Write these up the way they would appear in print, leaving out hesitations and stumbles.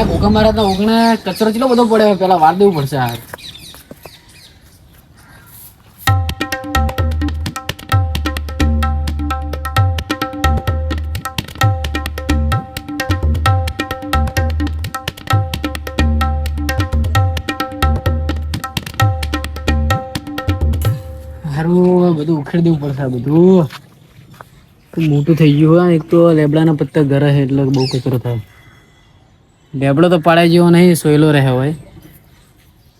ભૂકા મારા તો ઓગણે કચરો કેટલો બધો પડે પેલા વાર દેવું પડશે આ હારું બધું ઉખેડી દેવું પડશે આ બધું મોટું થઈ ગયું હોય એક તો લેબડાના પત્તા ઘરે છે એટલે બહુ કચરો થાય લેબડો તો પાડે જેવો નહીં સોયલો રહે હોય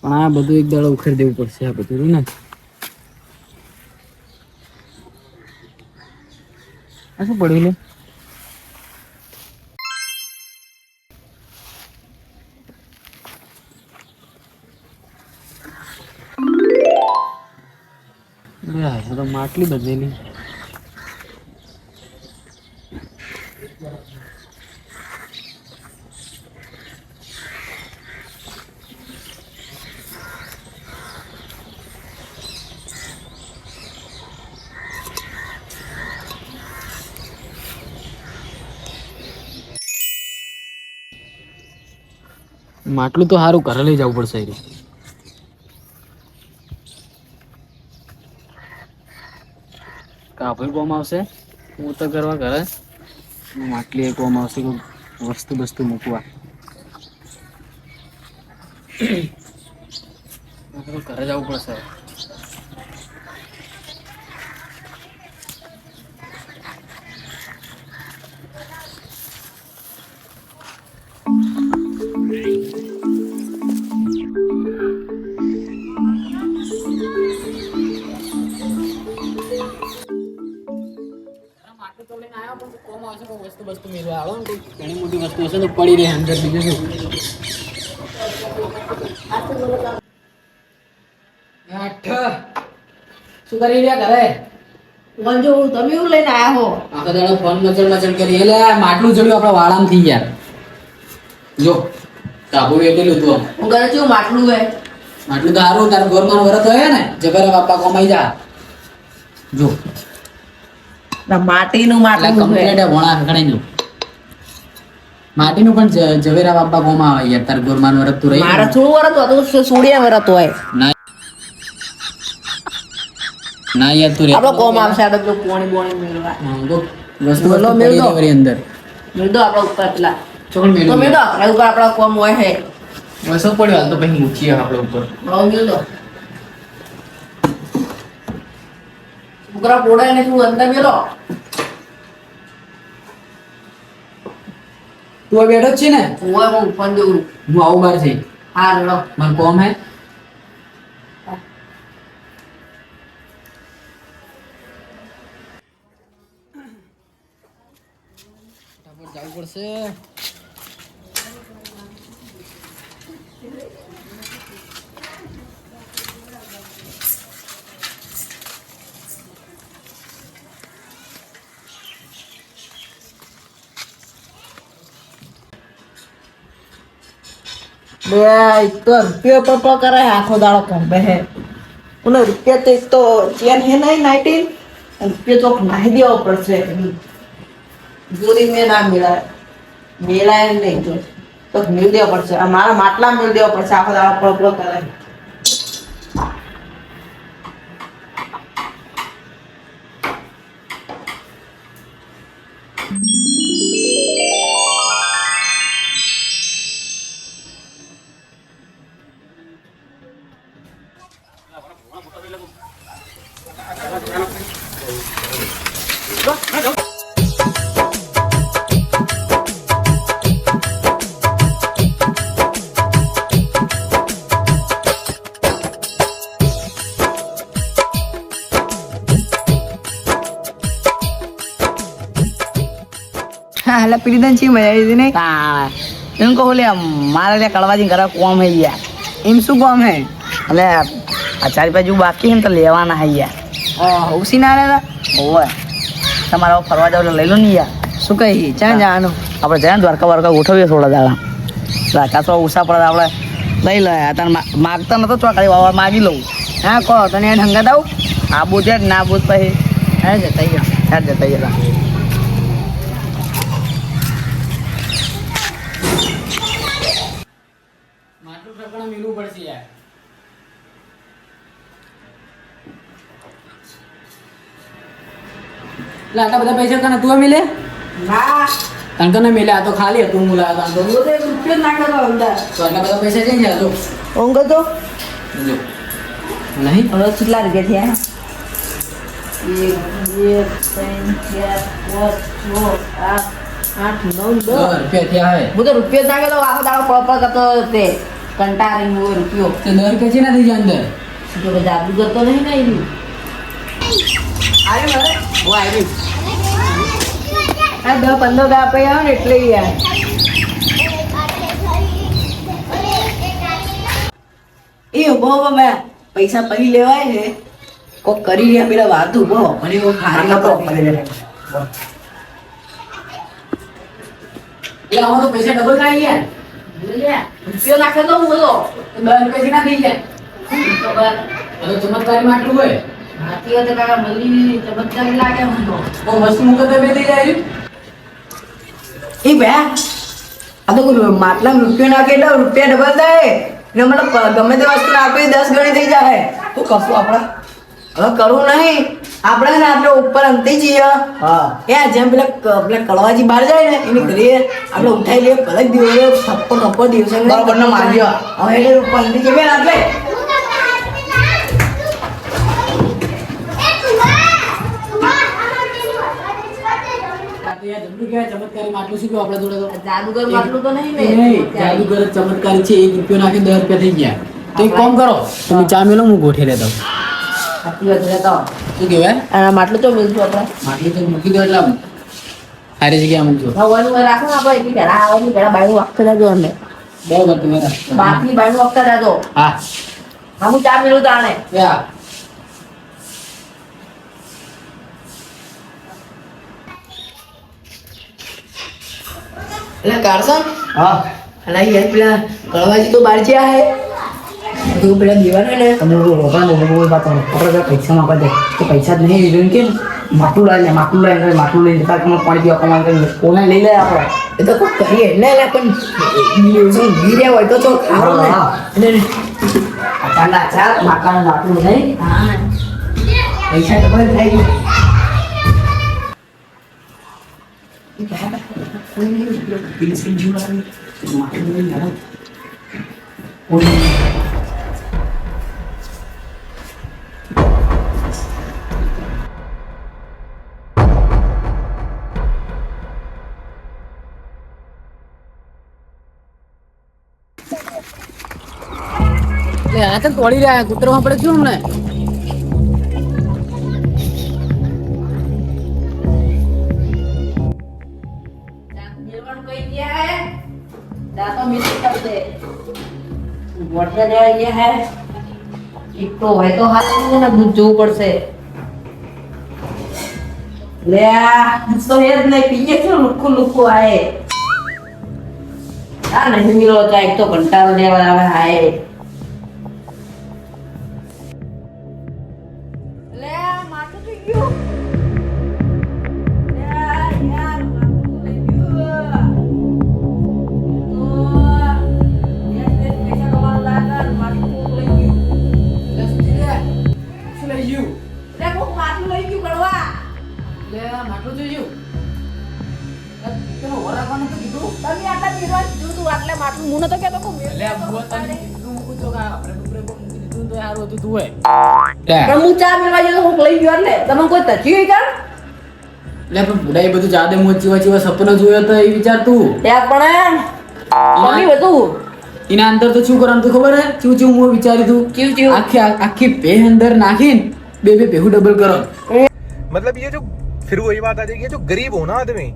પણ આ બધું એક દાડો ઉખેડી દેવું પડશે આ બધું ને આ શું પડ્યું લે તો માટલી બદલેલી માટલું તો સારું ઘરે લઈ જવું પડશે કાપડ કોમ આવશે હું તો કરવા ઘરે માટલી એક કોમ આવશે વસ્તુ બસ્તુ મૂકવા ઘરે જવું પડશે વસ્તુ વસ્તુ મેળવા આવો ને ઘણી મોટી વસ્તુ હશે તો પડી રહે અંદર બીજું શું શું કરી રહ્યા ઘરે ગંજો તમે એવું લઈને આયા હો આખા દાડો ફોન મચડ કરી એટલે માટલું જડ્યું આપણા વાળામાં થઈ ગયા જો તાબુ વેટેલું તું હું ઘરે કેવું માટલું હે માટલું તો સારું તારું ગોરમાનું વરત હોય ને જબરા બાપા કમાઈ જા જો માટીનું માટલું કમ્પ્લીટ ભણા ગણાઈ લો માટીનું પણ ઝવેરા બાપા કોમાં આવે યાર તાર ગોરમાનું વરત તું રહી મારે થોડું વરત હતું સોડિયા વરત હોય ના યાર તું રે આપણો કોમ આવશે આ તો પોણી બોણી મેળવા વસ્તુ મેળો મેરી અંદર મેળ દો આપણા ઉપર પેલા ચોકડ મેળો તો મેળ દો આપણા ઉપર આપણા કોમ હોય હે વસો પડ્યો હાલ તો પછી મૂકીએ આપણા ઉપર મેળ દો ઉગરા પોડાય ને તું અંદર મેલો તું બેઠો જ છે ને હું હું ફોન દઉં હું આવું બાર છે હા રેડો મને કોમ હે ફટાફટ જવું પડશે બે તો રૂપિયો પર કરે આખો દાડો ખંભે હે ઉને રૂપિયા તો એક તો ચેન હે નહીં 19 અને રૂપિયો તો નાહી દેવો પડશે જોરી મેં ના મેળાય નહીં તો મેળ દેવો પડશે આ મારા માટલા મેળ દેવો પડશે આખો દાડો પર કરે હા એટલે પીડીદાન ચી મજા આવી હતી ને એમ કહું લે મારે ત્યાં કળવાજી ઘરે કોમ હે યાર એમ શું કોમ હે એટલે આ ચારી બાજુ બાકી હે ને તો લેવાના હે યાર ઉસી ના આવ્યા ઓવે તમારે ફરવા જાવ લઈ લો ને યાર શું કહી ક્યાં જવાનું આપણે જાય દ્વારકા વારકા ગોઠવીએ થોડા દાડા દ્વારકા તો ઉષા પડે આપણે લઈ લો તને માગતા નતો ચોકડી વાવા માગી લઉં હા કહો તને એને હંગાત આવું આબુ છે ના આબુ પછી હે જતા ગયા જતા ગયા માટલું ઠકણા મેળવું પડશે યાર. એટલે આટલા બધા પૈસા કને તું મિલે ના તને કને મિલે? આ તો ખાલી હતું હું લાવ્યો તો. હું તો એક રૂપિયો જ નાખ્યો હતો અંદર તો આટલા બધા પૈસા જઈ ગયા તો ઊંઘ તો જો નહીં હવે કેટલા રૂપિયા થયા? 1 2 3 4 5 6 7 8 9 10 રૂપિયા થયા હે. હું તો રૂપિયો જ નાખ્યો તો આખો દાડો પળ કરતો તે કંટાળી હું રૂપિયો તે 10 રૂપિયા છે ના થઈ જાય અંદર. તો કે જાદુ કરતો નહીં ને એનું આવ્યું હવે હું આવી આ 10 15 દા પૈ આવે ને એટલે યાર એ બહુ મેં પૈસા પડી લેવાય ને કોક કરી રહ્યા પેલા વાતું બહુ મને કોઈ ખારી નતો એટલે આમાં તો પૈસા ડબલ થાય યાર. રૂપિયો નાખે તો હું બોલો 10 રૂપિયા છે ના થઈ જાય. ખબર હવે ચમત્કારી માટલું હોય હાથી હોય તો કાકા મળી ચમત્કારી લાગે હું તો બહુ વસ્તુ મૂકે તો બે થઈ જાય. એ બે આ તો કોઈ માટલા રૂપિયો નાખે એટલે રૂપિયા ડબલ થાય એટલે મતલબ ગમે તે વસ્તુ નાખી 10 ગણી થઈ જાય તો કશું આપણે હવે કરવું નહીં આપણે ને આપણે ઉપર અંતે છીએ હા એ જેમ પેલા કળવાજી બહાર જાય ને એની ઘરે આપણે ઉઠાઈ લઈએ ભલે દિવસે થપ્પો દિવસે બરાબર ને માર્યો હવે એટલે ઉપર અંતે જઈએ આપણે ચમત્કારી માટલું શું કહ્યું આપણા જોડે તો? જાદુગર માટલું તો નહીં ને નહીં, જાદુગર જ ચમત્કારી છે. 1 રૂપિયો નાખી 10 રૂપિયા થઈ ગયા. તો એક કામ કરો, તમે ચા મેલો, હું ગોઠવી લેતો. સાચી વાત છે તો શું કહેવાય? આ માટલું તો મિલતું આપણે માટલું તો મૂકી દો એટલે સારી જગ્યાએ મૂકજો. હવાનું રાખો ને આપણે એટલી ઘણા આવવાની ઘણા બાયનું વાગતા જાજો અમે બરાબર તમે બાકી બાયનું વાગતા જાજો હા હા હું ચા મેળું તાણે યા. એટલે કારસન હા અલા યાર પેલા કળવાજી તો બહાર જ્યાં હે તું પેલા દીવાના ને તમે રોકાણ બહુ વાત આપણે પૈસા માંગવા દે તો પૈસા જ નહીં જોઈને કે માટલું લઈને માટલું લઈને જતા તમે પાણી પીવા કમાન કરીને કોને લઈ લે આપણે એ તો કોઈ કરીએ ને એટલે પણ ગીર્યા હોય તો તો ખારો ને એટલે ચાલા ચાલ માકાનું માટલું નહીં હા પૈસા ડબલ થઈ ગયું એટલે આ તો તોડી રહ્યા કૂતરમાં પડે શું હમણાં? મેલવાનું કઈ ગયા હે દાતો મિલી કરતે વોટલા જવા ગયા હે એક તો હોય તો હાથ ને દૂધ જોવું પડશે લે આ તો હે જ નહીં પીએ છે લુખું લુખું આયે આ નહીં મિલો તો એક તો કંટાળો લેવા આવે આયે લે માટું થઈ ગયું લે યાર માટું થઈ ગયું તો યાર પૈસા કમાવા લાગા માટું લઈ ગયું શું લઈ ગયું? લે કોક માટું લઈ ગયું કડવા લે આ માટલું જોઈ ગયું. પેલો વરાખવાનું તો કીધું. તમે આટલા પીરવા તું આટલા માટું મુનો તો કેતો કો લે આ બુઆ તને કીધું મૂકું તો કે આપણે ડુબરે પર મૂકી દીધું તો સારું હતું તું હોય. પણ હું ચા પીવા જતો હું લઈ ગયો એટલે તમે કોઈ તચી હોય કર લે પણ બુડા એ બધું જાદે મોચ ચીવા સપના જોયો તો એ વિચાર તું. ત્યાં પણ મમ્મી બધું એના અંદર તો શું કરવાનું તું ખબર હે? ચીવ ચીવ હું વિચારી તું ચીવ ચીવ. આખી પે અંદર નાખીને બે પેહું ડબલ કરો. मतलब ये जो फिर वही बात आ जाएगी ये जो गरीब हो ना आदमी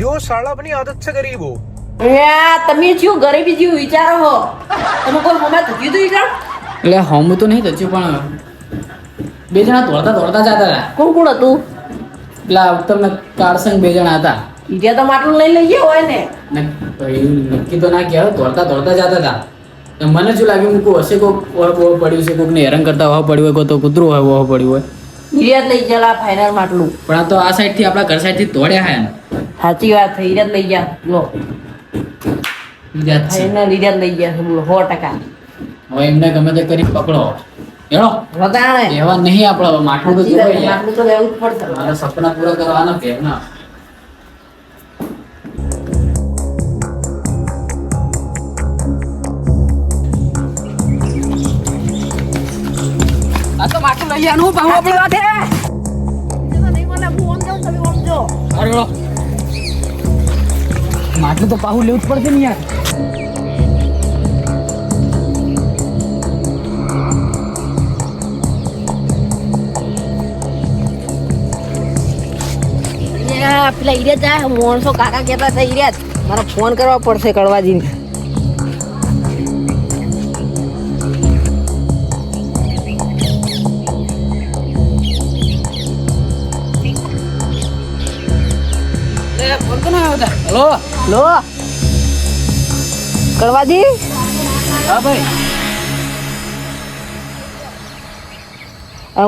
यो साला अपनी आदत से गरीब हो યા તમે જીવ ગરીબી જીવ વિચારો હો તમે કોઈ મમ્મા તચી દઈ કર એટલે હમ તો નહીં થયું પણ બે જણા દોડતા દોડતા જતા હતા. કોણ કોણ હતું પેલા ઉત્તમ કાળસંગ 2 જણા હતા. ઈજા તો માટલું લઈ લઈએ હોય ને ને એવું નક્કી તો ના કહેવાય, દોડતા દોડતા જતા હતા. તો મને શું લાગ્યું મૂકું હશે કોક પડ્યું છે, કોકને હેરાન કરતા હોવા પડ્યું હોય, કોઈ તો કૂતરું હોવા પડ્યું હોય. ઈરિયા લઈ જા ફાઈનલ માટલું પણ આ તો આ સાઈડ થી આપણા ઘર સાઈડ થી દોડ્યા હે. સાચી વાત થઈ ઈરિયા લઈ જા લો લીધા જ છે. એના લીધે જ લઈ ગયા છે બોલો 100%. હવે એમને ગમે તે કરી પકડો હેડો વગાણે કહેવા નહીં આપણે હવે માટલું તો સાચી વાત, જોવાય યાર. આટલું તો લેવું જ પડશે. મારા સપના પૂરા કરવાના કે ના આ તો માટલું લઈ આનું પાહુ આપણે વાતે નહીં મને હું ઓમ જાઉં, તમે ઓમ જો. અરે લો. માટલું તો પાહુ લેવું જ પડશે ને યાર. પેલા ઈરે જાય મોણસો કાકા કહેતા હતા ઈરે મારે ફોન કરવા પડશે કડવાજીને. ફોન કોનો આવ્યો હતા? હેલો લો કડવાજી હા ભાઈ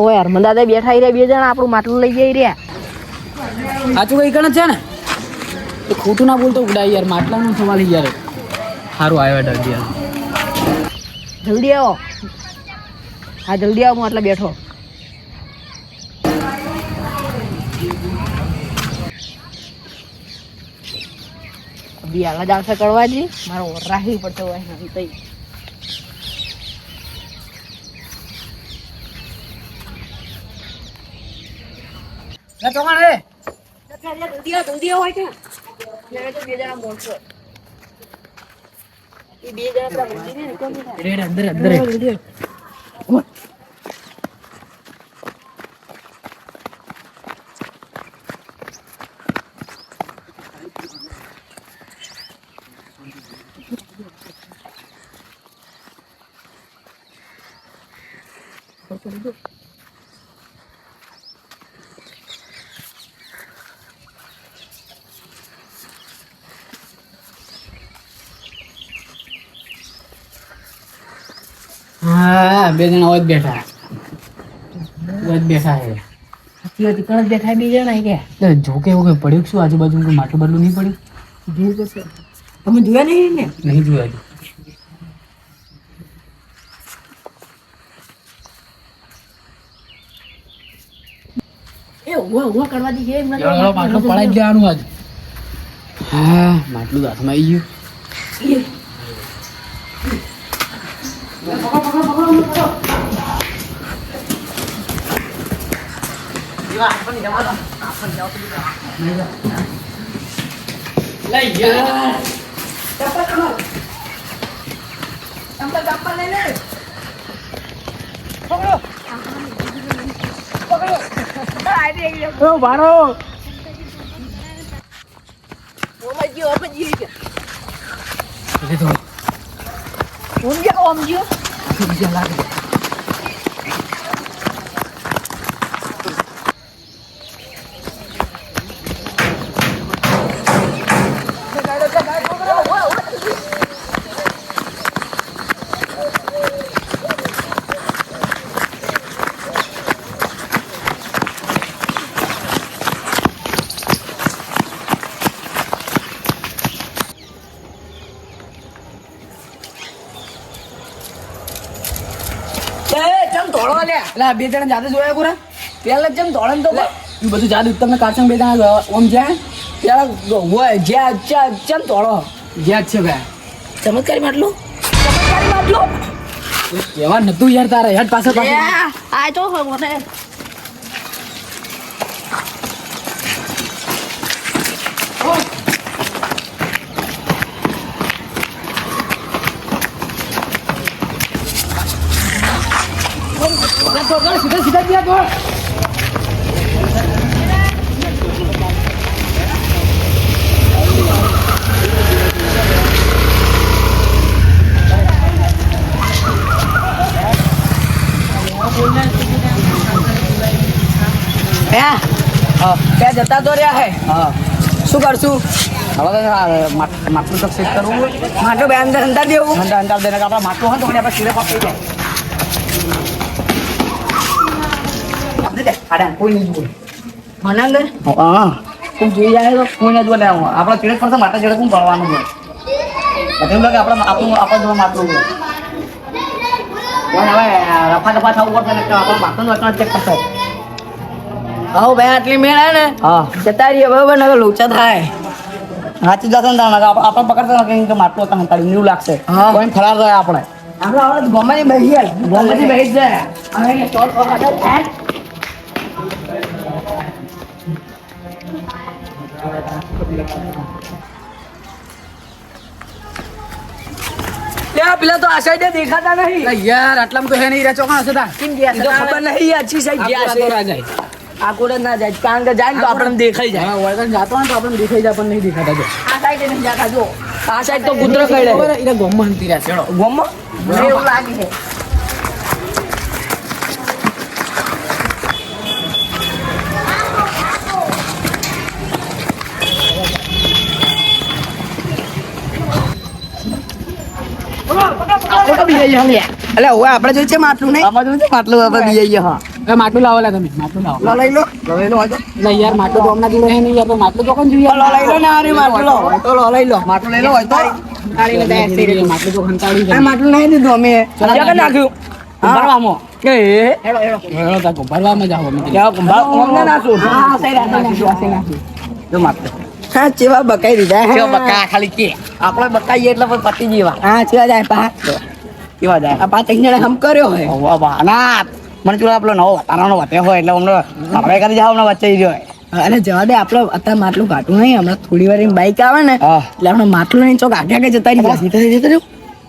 ઓય હરમંદાદા બેઠા ઈ રહ્યા 2 જણા આપણું માટલું લઈ જઈ રહ્યા. સાચું કઈ કણ છે ને તો ખોટું ના બોલતો ઉડાય યાર માટલાનું સવાલ યાર સારું આવ્યો ડર યાર જલ્દી આવો. હા જલ્દી આવો, હું આટલા બેઠો. અભી આગળ આવશે કડવાજી, મારો રાખવી પડતો હોય નહીં તઈ. લે ચોકણ રે જલ્દી આવો હોય કે તો 2 જણા મોણસો એ 2 જણા પેલા મંદિરે ને કેમ નહીં? રેડ અંદર અંદર હા 2 જણા હોય જ બેઠા હોય જ બેઠા છે સાચી વાત, કણ બેઠા 2 જણા કે એટલે જોકે એવું કઈ પડ્યું કે શું આજુબાજુ કોઈ માટલું બાટલું નહીં પડ્યું જોયું કશે તમે જોયા નહીં ને? નહીં જોયું હજુ એ ઉભો કરવાથી છે એમ ચાલો, ચાલો, માટલું પડાઈ જ જવાનું આજ હા માટલું તો હાથમાં આવી ગયું લઈ ગયા ભારો એટલે 2 જણા જાતે જોયા કોરા પેલા જેમ દોડે તો એ બધું જાદુ તમને કાચમ 2 જણા ઓમ જાય પેલા હોય જ્યાં ચમ દોડો જ્યાં જ છે ભાઈ ચમત્કારી માટલું કેવા નતું યાર તારે હેડ પાસે આ તો મને સીધા સીધા ગયા તો ત્યાં જતા તો રહ્યા હે હા શું કરશું હવે માટલું તો સેટ કરવું માટલું બે અંદર અંદર દેવું અંડા અંડા દેને આપણા માટલું હોય તો આપણે સીધે પકડી જાય કોઈ નહીં જોયું મને અંદર હા કોઈ જોઈ જાય તો કોઈ ના જોવા આપણા ચીડક પડશે માટે ચીડક હું પડવાનું હોય બધું લાગે આપણે જોવા માટલું હોય. હવે રફા દફા થવું પડશે ને આપણે માટલું વચમાં ચેક કરશે. હા ભાઈ આટલી મેળ હે ને હા જતા રહીએ બરોબર ને લોચા થાય. સાચી જશે ને આપણે પકડતા કે માટલું હતા હંતાડી એવું લાગશે. હા. કોઈ ફરાર જાય આપણે આપણે ગમે બેસી જાય ગમે બેસી જાય. હવે ચોલ થાય. પેલા તો આ સાઈડે દેખાતા નહીં. યાર આટલામાં તો હે નહીં રે ચોકણ હશે તા કેમ ગયા છે? તો ખબર નહીં આછી સાઈડ ગયા છે. આ કોડે ના જાય કારણ કે જાય ને તો આપણને દેખાઈ જાય. હા વળગણ જાતો હોય ને તો આપણને દેખાઈ જાય પણ નહીં દેખાતા જો આ સાઈડે નહીં જાતા જો આ સાઈડ તો કૂતરો કઈડે. ખબર હે? એને ગોમમાં હંતી રહ્યા છે હેડો. ગોમમાં મને એવું લાગે છે. અલે ઓય આપણે જોઈ છે માટલું નહીં. આમાં જોયું છે માટલું આપણે બીજાઈએ. હા એ માટલું લાવો લા તમે માટલું લાવો લો લઈ લો. લઈ લો આજે. લે યાર માટલું તો હમણાં જોડે હે નહીં યાર તો માટલું તો કોણ જોઈએ લો લઈ લો ને આરી માટલું લો. તો લો લઈ લો. માટલું લઈ લો હોય તો કાઢીને તૈયાર થઈ રહ્યું. માટલું તો ખંતાડી આ માટલું નહીં દીધું અમે ક્યાં નાખ્યું ભરવામાં. એ હેડો તા ભરવામાં જાવ અમે ક્યાં કુંભાર અમને નાખું. હા સાઈડ નાખ્યું. જો માટલું હા ચેવા બકાઈ દીધા હે. કેવો બકા ખાલી કે આપણે બકાઈએ એટલે પછી પતી જેવા હા ચેવા જાય પા કેવા જાય. આ 5 જણે હમ કર્યો હોય. વાહ વાહ ના મને જોડે આપણો નવો વાતાવરણ વતે હોય એટલે અમને આપણે કરી જાવ ને વચ્ચે રહ્યો હોય. અને જવા દે આપણે અત્યારે માટલું કાઢવું નહીં હમણાં થોડી વાર બાઈક આવે ને હા. એટલે આપણે માટલું નહીં ચોક આગળ આગળ જતા રહીએ. સીધો જતો રહ્યો.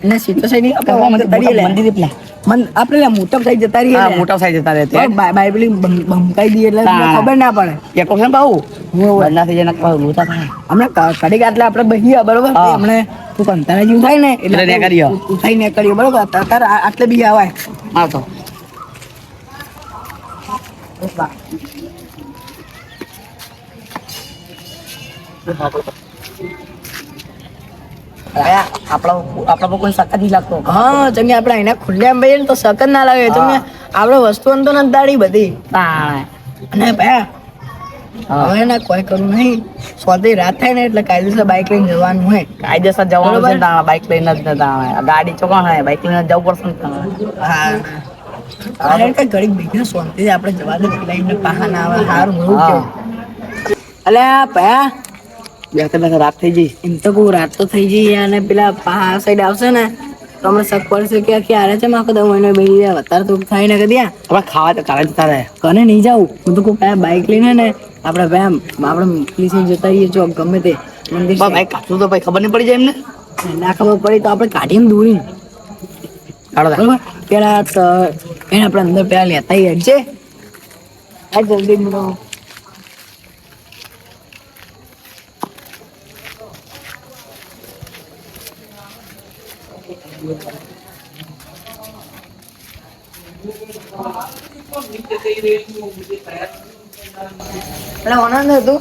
અને સીધો સાઈડ આપણે જતા રહીએ લે. મંદિર પેલા આપણે લે મોટા સાઈડ જતા રહીએ હા લે. મોટા સાઈઝ જતા રહે બાઈબલી ભમકાઈ દઈએ એટલે હા. ખબર ના પડે. એક વખત બાહુ બંધા થઈ જાય ને લોચા થાય. હમણાં કડીક આટલે આપણે બહીએ બરોબર હા. હમણે તું કંટાળા જેવું થાય ને એટલે ને કરીએ. ઉઠાઈ ને કરીએ બરોબર અત્યારે આટલે બી આવાય. હા તો આપણા પર કોઈ સક્કા નહીં લાગતો. હા ચંગે આપણે એના ખુલ્લે બહીએ ને તો સકત ના લાગે ચંગે આપણે વસ્તુઓ તો નથી દાડી બધી. તાણે. અને ભયા હા. હવે ના કોઈ કરવું નહીં સોથી રાત થાય ને એટલે કાયદેસર બાઈક લઈને જવાનું હોય. કાયદેસર જવાનું છે બરોબર. ને તાણે બાઈક લઈને જ તાણે. ગાડી ચોકણ હોય બાઈક લઈને જવું પડશે ને તાણે. હા અરે કઈ ઘડીક બીજું શાંતિથી આપણે જવા દે લઈને પાહા ના આવે સારું એવું હા. કેવું. અલ્યા ભયા બે કલાક રાત થઈ જઈ. એમ તો કહું રાત તો થઈ જઈ અને પેલા પહાડ સાઈડ આવશે ને તો હમણાં શક પડશે કે ક્યારે છે આખો દમ મહિનો બેસી જાય અત્યારે તો થાય ને કદી આપણે ખાવા તો કાલે જતા રહે. કને નહીં જાઉં હું તો કહું બાઈક લઈને ને આપણે વેમ આપણે પોલીસ જતા રહીએ જો ગમે તે મંદિર બા ભાઈ કાચું તો ભાઈ ખબર નહીં પડી જાય એમને. ના ખબર પડી તો આપણે કાઢીને દૂરી હાલો તાણ. બરોબર પેલા તો એને આપણે અંદર પેલા લેતા આવીએ છે આ જલ્દી બોલો. એટલે આનંદ હતું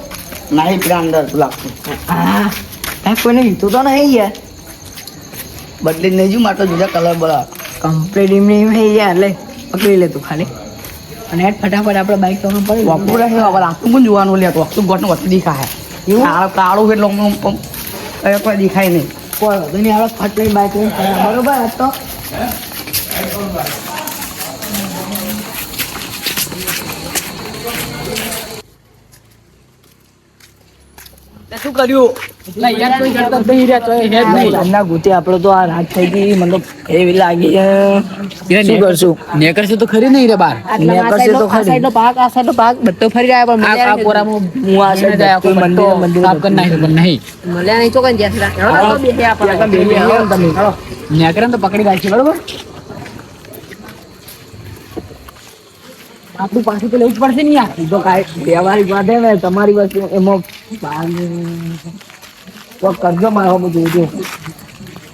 નહીં પેલા અંદર તું લાગતું. હા કોઈને લીધું તો નહીં યાર બદલી નહીં જુ માટલો જુદા કલર બોલા. કમ્પ્લીટ એમ નહીં થઈ ગયા એટલે પકડી લે તું ખાલી અને હેડ ફટાફટ આપણે બાઈક તો પડી વાપરું રહે હવે આખું પણ જોવાનું લે તો આખું ગોટનું વસ્તુ દેખાય. એવું? કાળું એટલે કોઈ દેખાય નહીં. કોઈ વધુ નહીં આપણે ફટ લઈને બાઈક લઈને ફર્યા. બરોબર આજ તો શું કર્યું લે યાર કોઈ કરતા જ નહીં રહ્યા તો એ હે જ નહીં ગામના ગુતે આપણે તો આ રાત થઈ ગઈ મતલબ એવી લાગી છે શું કરશું નેકરશે તો ખરી નહીં રે બાર નેકરશે તો ખરી. આ સાઈડનો ભાગ બધો ફરી જાય પણ આ પોરામાં હું આ સાઈડ જાય આખો મંદિર મંદિર મંદિર સાફ કરી નાખ્યું પણ નહીં મળ્યા નહીં ચોકન જ્યાં નેકરને તો પકડી રાખી બરોબર આપણું પાછું તો લેવું જ પડશે ને યાર તો કાંઈ વ્યવહારિક વાત હે ને તમારી વસ્તુ એમાં તો કરજો મારો બધું જો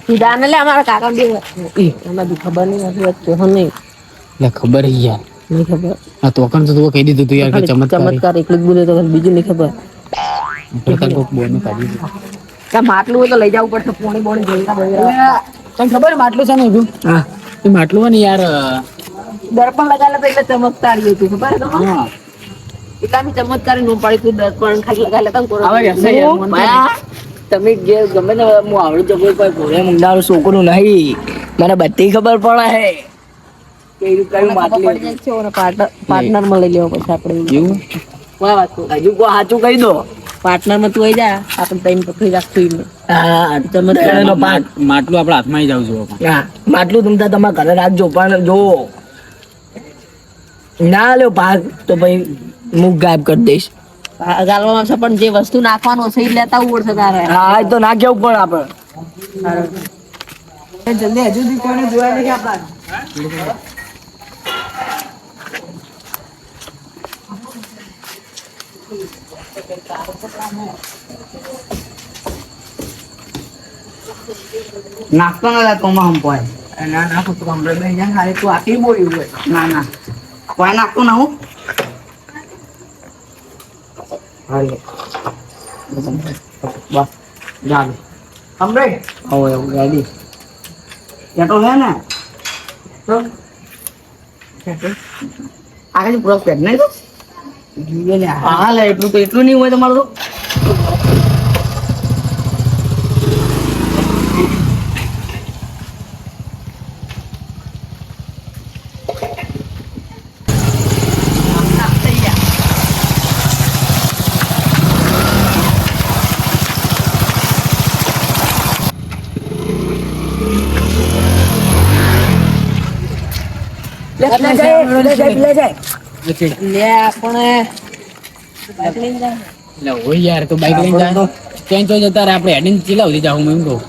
સીધા લે અમારા કાકા બે એમાં ખબર નહીં હતી કેવો નહીં લે ખબર હે યાર નહીં ખબર આ તોકણ તો તું કહી દીધું તું યાર કે ચમત્કાર ચમત્કાર એકલું જ બોલે તો બીજું નહીં ખબર કોક બોલનું કાઢી દીધું ત્યાં માટલું હોય તો લઈ જવું પડશે પોણી બોણી જોઈ તને ખબર હે માટલું છે ને હજુ હા એ માટલું હોય ને યાર દર્પણ લગાવેલા તો એટલે ચમત્કાર હતું ખબર હે તમને? હા એટલા બી ચમત્કાર નું પડી તું દર્પણ ખાલી લગાવેલા હતા ને આવે કોરોના. હશે યાર, મને તો ભયા, તમે જે ગમે ને હું આવડું તો કોઈ ઘોડે મુંડાનું છોકરું નહીં, મને બધી ખબર પડે હે કે એ કયું માટલું પાર્ટનર માં લઈ લેવો પછી આપણે એવું હજુ કોઈ સાચું કહી દો. પાર્ટનર માં તું આવી જા આપણે ટાઈમ પકડી રાખતું હા તમે ત્રણેયનો પાઠ. માટલું આપણા હાથમાં આવી જાવ છું. હા માટલું તમતા તમારા ઘરે રાખજો, પણ જો ના લ્યો ભાગ તો ભાઈ મુખ ગાયબ કરી દઈશ. ગાલવામાં છે પણ જે વસ્તુ નાખવાનું છે એ લેતા આવવું પડશે તારે. હા એ તો ના કેવું પણ આપણે જલ્દી હજુ સુધી કોઈને જોયા નહીં આપણા. નાખતો ના કોમાં હમ પોય ના નાખો તો કમ્પ્લેટ બેસી જાય ખાલી તું આટલી બોલ્યું હોય. ના ના કોઈ નાખતો ના હું હાલે બસ જાવે કમ્પ્લેટ હવે એવું રેડી એટલો છે ને તો આગળ પૂરો પેટ નહીં તો જોઈએ ને હા લે એટલું તો એટલું નહીં હોય તમારું તો. લે જાય લે આપણે બાઈક લઈને જાય. એટલે હોય યાર તો બાઈક લઈને જાય તો ક્યાં તો જતા રહે આપણે હેડીને ચીલાવ દઈ જાવ. હું એમ કહું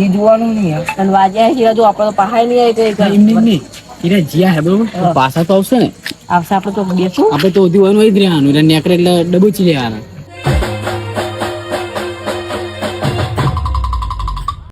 એ જોવાનું નહીં અને વાજ્યા છે હજુ આપણે તો પહાય નહીં આવી કઈ એમ નહીં એને જ્યાં હે બરોબર તો પાછા તો આવશે ને. આવશે આપણે તો બેસું આપણે તો ઉધી હોય જ રહેવાનું એટલે નેકરે એટલે ડબુચી લેવાના.